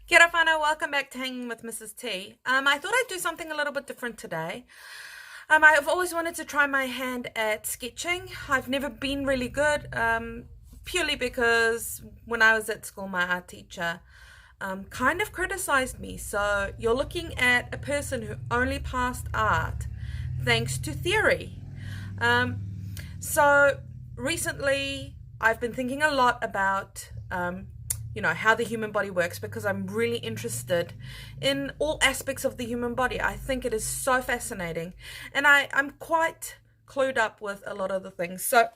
Kia ora whanau, welcome back to Hanging with Mrs. T. I thought I'd do something a little bit different today. I've always wanted to try my hand at sketching. I've never been really good, purely because when I was at school, my art teacher kind of criticized me. So you're looking at a person who only passed art thanks to theory. So recently, I've been thinking a lot about how the human body works, because I'm really interested in all aspects of the human body. I think it is so fascinating, and I'm quite clued up with a lot of the things. So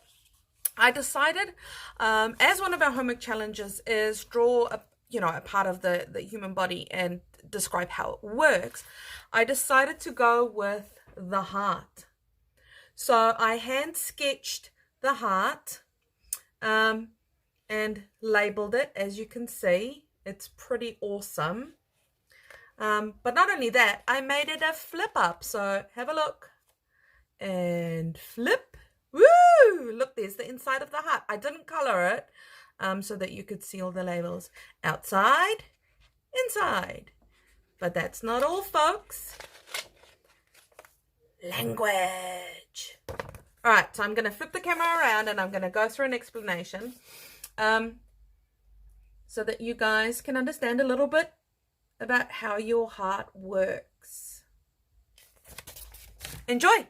I decided, as one of our homework challenges is draw a part of the human body and describe how it works, I decided to go with the heart. So I hand sketched the heart, and labeled it. As you can see, it's pretty awesome. But not only that, I made it a flip up. So have a look and flip. Woo! Look, there's the inside of the heart. I didn't color it so that you could see all the labels. Outside, inside. But that's not all, folks. Language. All right, so I'm going to flip the camera around and I'm going to go through an explanation. So that you guys can understand a little bit about how your heart works. Enjoy!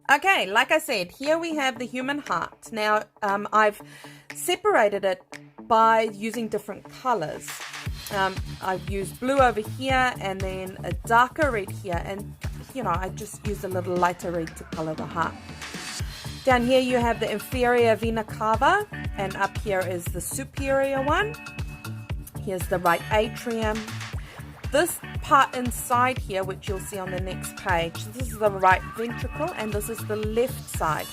Okay, like I said, here we have the human heart. Now, I've separated it by using different colors. I've used blue over here and then a darker red here, and I just used a little lighter red to color the heart. Down here you have the inferior vena cava, and up here is the superior one. Here's the right atrium. This part inside here, which you'll see on the next page, this is the right ventricle, and this is the left side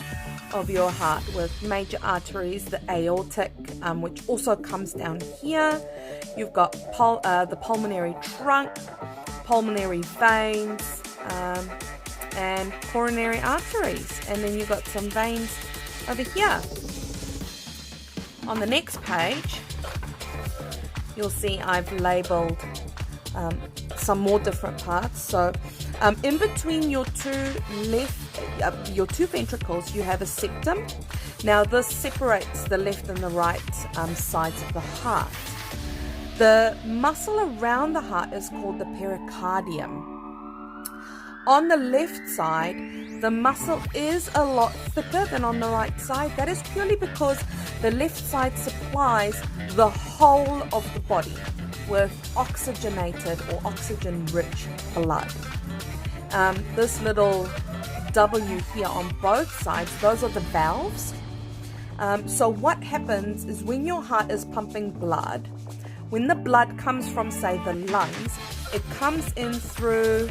of your heart with major arteries, the aortic, which also comes down here. You've got the pulmonary trunk, pulmonary veins, coronary arteries, and then you've got some veins over here. On the next page, you'll see I've labeled some more different parts. So in between your two ventricles, you have a septum. Now this separates the left and the right sides of the heart. The muscle around the heart is called the pericardium. On the left side, the muscle is a lot thicker than on the right side. That is purely because the left side supplies the whole of the body with oxygenated or oxygen-rich blood. This little W here on both sides, those are the valves. So what happens is when your heart is pumping blood, when the blood comes from, say, the lungs, it comes in through,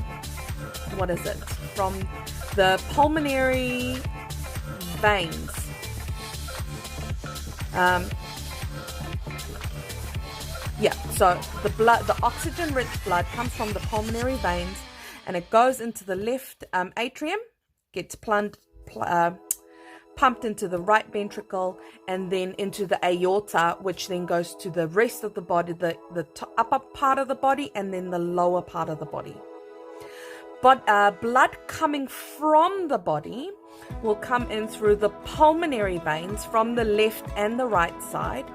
from the pulmonary veins. So the oxygen-rich blood comes from the pulmonary veins, and it goes into the left atrium, gets pumped into the right ventricle, and then into the aorta, which then goes to the rest of the body, the upper part of the body, and then the lower part of the body. But blood coming from the body will come in through the pulmonary veins from the left and the right side.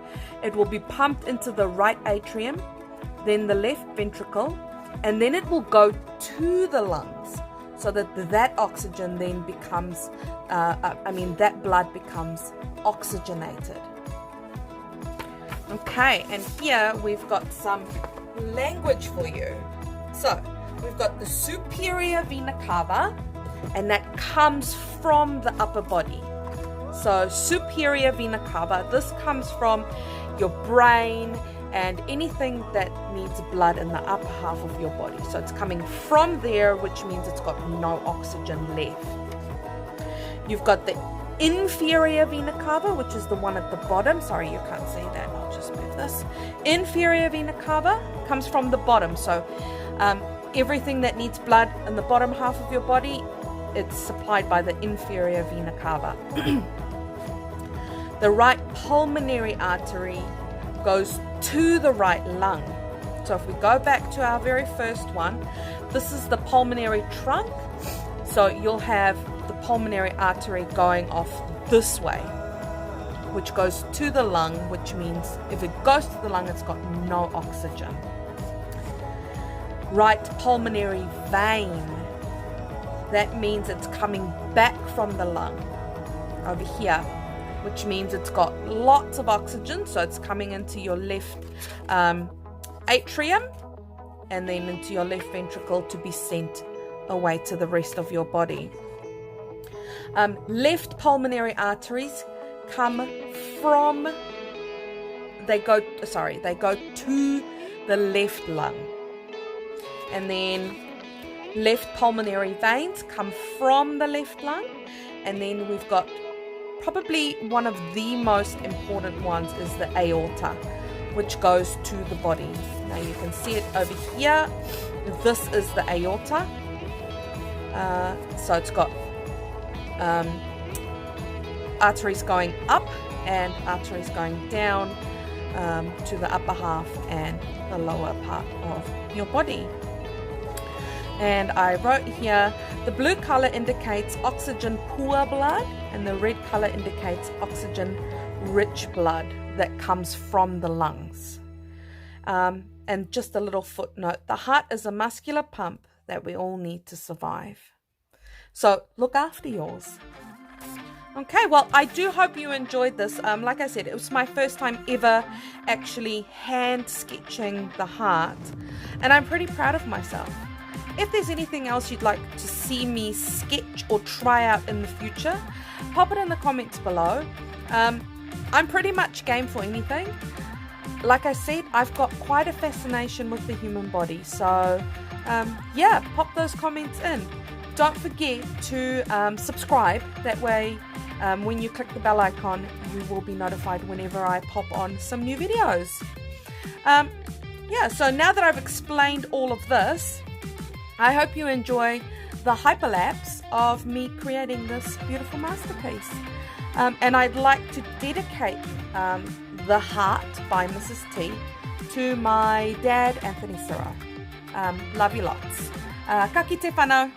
It will be pumped into the right atrium, then the left ventricle, and then it will go to the lungs, so that oxygen then becomes, that blood becomes oxygenated. Okay, and here we've got some language for you. So we've got the superior vena cava, and that comes from the upper body. So superior vena cava, this comes from your brain and anything that needs blood in the upper half of your body. So it's coming from there, which means it's got no oxygen left. You've got the inferior vena cava, which is the one at the bottom. Sorry, you can't see that. I'll just move this. Inferior vena cava comes from the bottom. So everything that needs blood in the bottom half of your body, it's supplied by the inferior vena cava. The right pulmonary artery goes to the right lung. So if we go back to our very first one, this is the pulmonary trunk. So you'll have the pulmonary artery going off this way, which goes to the lung, which means if it goes to the lung, it's got no oxygen. Right pulmonary vein, that means it's coming back from the lung over here, which means it's got lots of oxygen, so it's coming into your left atrium and then into your left ventricle to be sent away to the rest of your body. Left pulmonary arteries they go to the left lung, and then left pulmonary veins come from the left lung, and then we've got probably one of the most important ones is the aorta, which goes to the body. Now you can see it over here. This is the aorta. So it's got arteries going up and arteries going down to the upper half and the lower part of your body. And I wrote here, the blue color indicates oxygen poor blood, and the red color indicates oxygen rich blood that comes from the lungs. And just a little footnote, the heart is a muscular pump that we all need to survive. So look after yours. Okay, well, I do hope you enjoyed this. Like I said, it was my first time ever actually hand sketching the heart, and I'm pretty proud of myself. If there's anything else you'd like to see me sketch or try out in the future, pop it in the comments below. I'm pretty much game for anything. Like I said, I've got quite a fascination with the human body. So, yeah, pop those comments in. Don't forget to subscribe. That way, when you click the bell icon, you will be notified whenever I pop on some new videos. Yeah, so now that I've explained all of this, I hope you enjoy the hyperlapse of me creating this beautiful masterpiece. And I'd like to dedicate The Heart by Mrs. T to my dad, Anthony Serrao. Love you lots. Ka kite whanau.